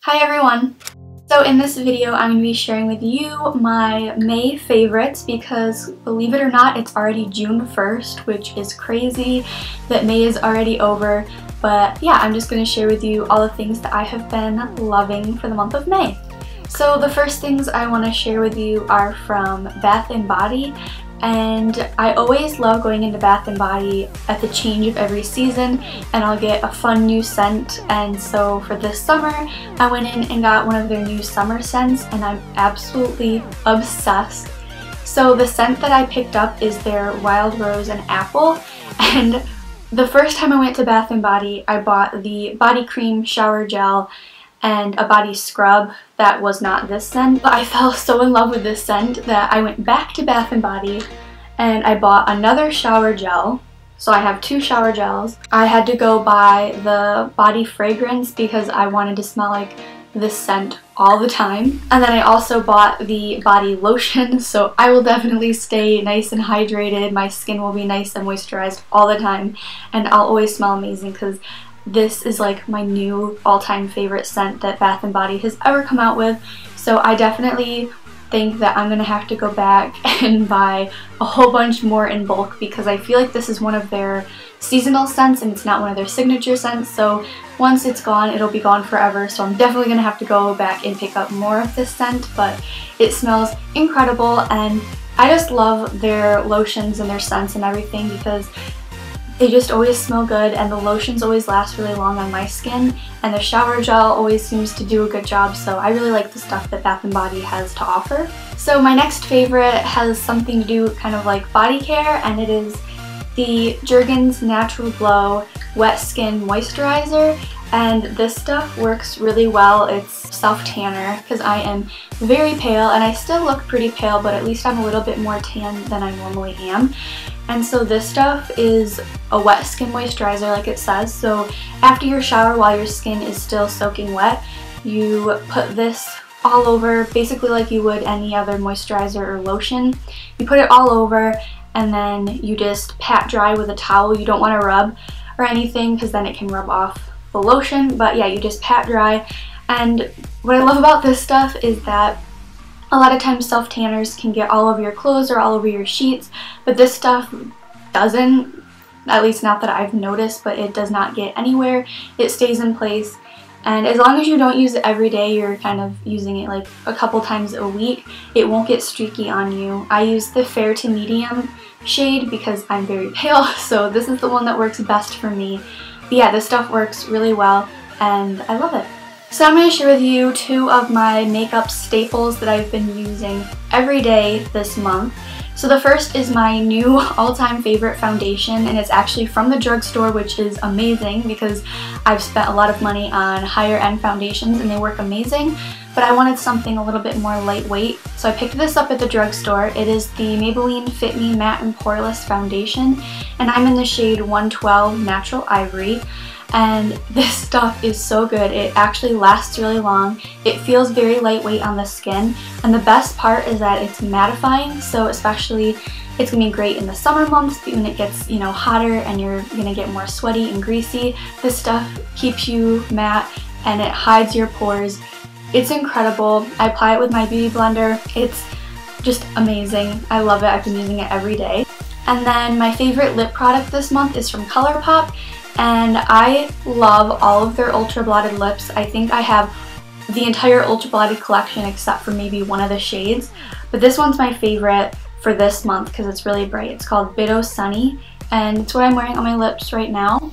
Hi everyone! So in this video I'm going to be sharing with you my May favorites because believe it or not it's already June 1st, which is crazy that May is already over. But yeah, I'm just going to share with you all the things that I have been loving for the month of May. So the first things I want to share with you are from Bath & Body. And I always love going into Bath & Body at the change of every season and I'll get a fun new scent, and so for this summer I went in and got one of their new summer scents and I'm absolutely obsessed. So the scent that I picked up is their Wild Rose and Apple, and the first time I went to Bath & Body I bought the body cream, shower gel, and a body scrub that was not this scent, but I fell so in love with this scent that I went back to Bath & Body and I bought another shower gel. So I have two shower gels. I had to go buy the body fragrance because I wanted to smell like this scent all the time. And then I also bought the body lotion, so I will definitely stay nice and hydrated. My skin will be nice and moisturized all the time and I'll always smell amazing because this is like my new all-time favorite scent that Bath & Body has ever come out with. So I definitely think that I'm gonna have to go back and buy a whole bunch more in bulk because I feel like this is one of their seasonal scents and it's not one of their signature scents. So once it's gone, it'll be gone forever. So I'm definitely gonna have to go back and pick up more of this scent, but it smells incredible and I just love their lotions and their scents and everything because they just always smell good and the lotions always last really long on my skin, and the shower gel always seems to do a good job, so I really like the stuff that Bath & Body has to offer. So my next favorite has something to do kind of like body care, and it is the Jergens Natural Glow Wet Skin Moisturizer, and this stuff works really well. It's self-tanner because I am very pale and I still look pretty pale, but at least I'm a little bit more tan than I normally am. And so this stuff is a wet skin moisturizer like it says. So after your shower while your skin is still soaking wet, you put this all over basically like you would any other moisturizer or lotion. You put it all over and then you just pat dry with a towel. You don't want to rub or anything because then it can rub off the lotion, but yeah, you just pat dry. And what I love about this stuff is that a lot of times self-tanners can get all over your clothes or all over your sheets, but this stuff doesn't, at least not that I've noticed, but it does not get anywhere. It stays in place, and as long as you don't use it every day, you're kind of using it like a couple times a week, it won't get streaky on you. I use the fair to medium shade because I'm very pale, so this is the one that works best for me. But yeah, this stuff works really well and I love it. So I'm going to share with you two of my makeup staples that I've been using every day this month. So the first is my new all-time favorite foundation, and it's actually from the drugstore, which is amazing because I've spent a lot of money on higher end foundations and they work amazing, but I wanted something a little bit more lightweight. So I picked this up at the drugstore. It is the Maybelline Fit Me Matte and Poreless Foundation, and I'm in the shade 112 Natural Ivory. And this stuff is so good. It actually lasts really long. It feels very lightweight on the skin, and the best part is that it's mattifying, so especially it's gonna be great in the summer months, but when it gets, you know, hotter and you're gonna get more sweaty and greasy, this stuff keeps you matte and it hides your pores. It's incredible. I apply it with my beauty blender. It's just amazing. I love it. I've been using it every day. And then my favorite lip product this month is from Colourpop. And I love all of their ultra blotted lips. I think I have the entire ultra blotted collection except for maybe one of the shades. But this one's my favorite for this month because it's really bright. It's called Bit O Sunny, and it's what I'm wearing on my lips right now.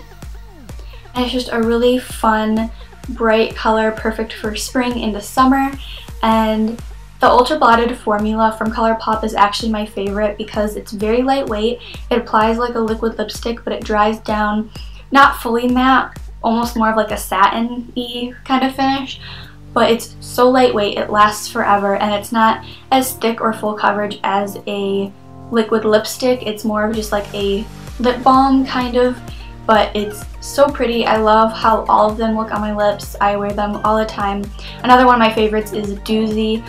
And it's just a really fun, bright color, perfect for spring into summer. And the ultra blotted formula from Colourpop is actually my favorite because it's very lightweight. It applies like a liquid lipstick, but it dries down not fully matte, almost more of like a satin-y kind of finish, but it's so lightweight, it lasts forever, and it's not as thick or full coverage as a liquid lipstick. It's more of just like a lip balm kind of, but it's so pretty. I love how all of them look on my lips. I wear them all the time. Another one of my favorites is Doozy,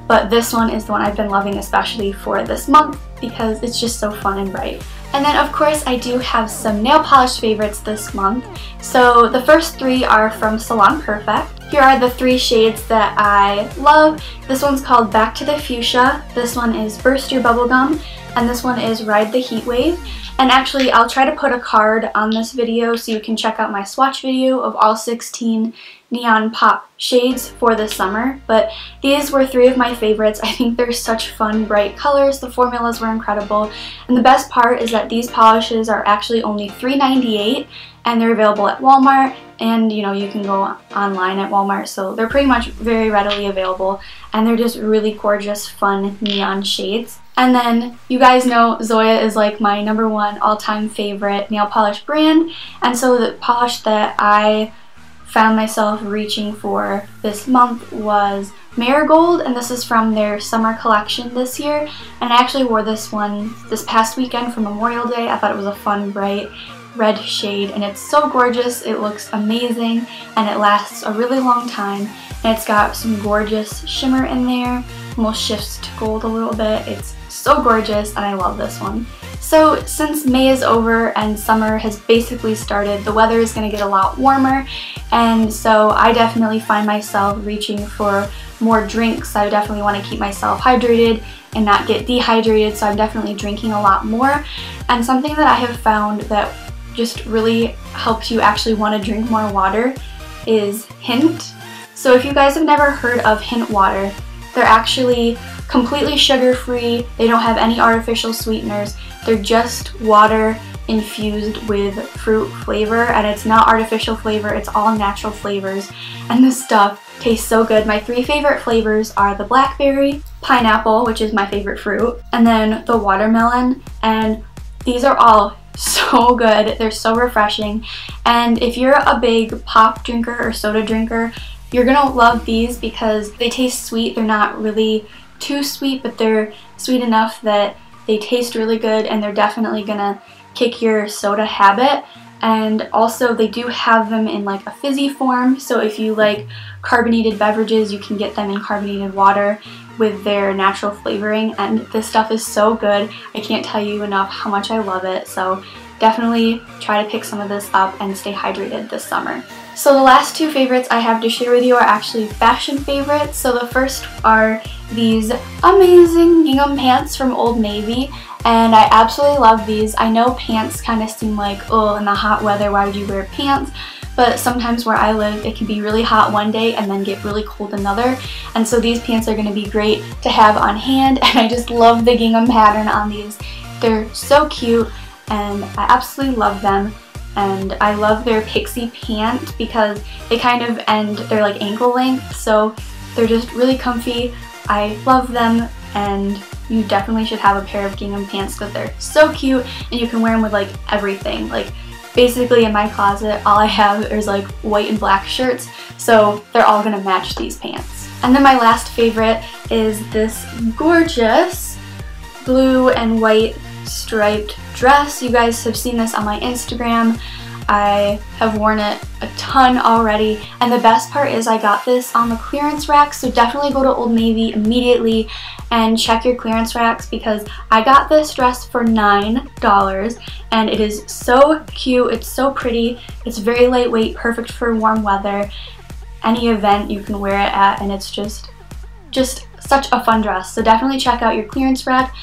but this one is the one I've been loving especially for this month because it's just so fun and bright. And then of course I do have some nail polish favorites this month. So the first three are from Salon Perfect. here are the 3 shades that I love. This one's called Back to the Fuchsia, this one is Burst Your Bubblegum, and this one is Ride the Heat Wave. And actually, I'll try to put a card on this video so you can check out my swatch video of all 16 Neon Pop shades for this summer. But these were 3 of my favorites. I think they're such fun, bright colors. The formulas were incredible. And the best part is that these polishes are actually only $3.98 and they're available at Walmart. And you know, you can go online at Walmart, so they're pretty much very readily available. And they're just really gorgeous, fun neon shades. And then you guys know ZOYA is like my #1 all-time favorite nail polish brand, and so the polish that I found myself reaching for this month was Marigold, and this is from their summer collection this year. And I actually wore this one this past weekend for Memorial Day. I thought it was a fun, bright red shade, and it's so gorgeous. It looks amazing, and it lasts a really long time. And it's got some gorgeous shimmer in there, almost shifts to gold a little bit. It's so gorgeous, and I love this one. So since May is over and summer has basically started, the weather is going to get a lot warmer, and so I definitely find myself reaching for more drinks. I definitely want to keep myself hydrated and not get dehydrated, so I'm definitely drinking a lot more. And something that I have found that just really helps you actually want to drink more water is Hint. So if you guys have never heard of Hint water, they're actually completely sugar-free. They don't have any artificial sweeteners. They're just water infused with fruit flavor, and it's not artificial flavor, it's all natural flavors. And this stuff tastes so good. My 3 favorite flavors are the blackberry, pineapple, which is my favorite fruit, and then the watermelon. And these are all so good. They're so refreshing. And if you're a big pop drinker or soda drinker, you're gonna love these because they taste sweet. They're not really too sweet, but they're sweet enough that they taste really good, and they're definitely gonna kick your soda habit. And also they do have them in like a fizzy form, so if you like carbonated beverages, you can get them in carbonated water with their natural flavoring. And this stuff is so good. I can't tell you enough how much I love it, so definitely try to pick some of this up and stay hydrated this summer. So the last 2 favorites I have to share with you are actually fashion favorites. So the first are these amazing gingham pants from Old Navy, and I absolutely love these. I know pants kind of seem like, oh, in the hot weather, why would you wear pants? But sometimes where I live, it can be really hot one day and then get really cold another. And so these pants are going to be great to have on hand, and I just love the gingham pattern on these. They're so cute, and I absolutely love them. And I love their Pixie pant because they kind of end, they're like ankle length, so they're just really comfy. I love them, and you definitely should have a pair of gingham pants because they're so cute, and you can wear them with like everything. Like basically in my closet, all I have is like white and black shirts, so they're all gonna match these pants. And then my last favorite is this gorgeous blue and white striped dress. You guys have seen this on my Instagram. I have worn it a ton already, and the best part is I got this on the clearance rack, so definitely go to Old Navy immediately and check your clearance racks because I got this dress for $9 and it is so cute, it's so pretty, it's very lightweight, perfect for warm weather. Any event you can wear it at, and it's just such a fun dress. So definitely check out your clearance rack.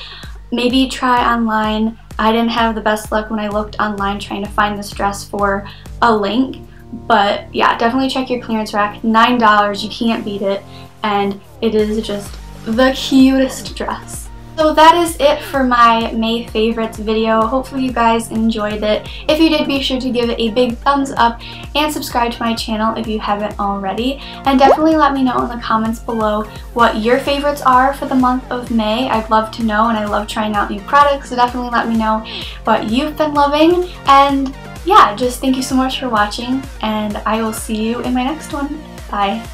Maybe try online. I didn't have the best luck when I looked online trying to find this dress for a link, but yeah, definitely check your clearance rack. $9, you can't beat it, and it is just the cutest dress. So that is it for my May favorites video. Hopefully you guys enjoyed it. If you did, be sure to give it a big thumbs up and subscribe to my channel if you haven't already. And definitely let me know in the comments below what your favorites are for the month of May. I'd love to know, and I love trying out new products, so definitely let me know what you've been loving. And yeah, just thank you so much for watching, and I will see you in my next one. Bye.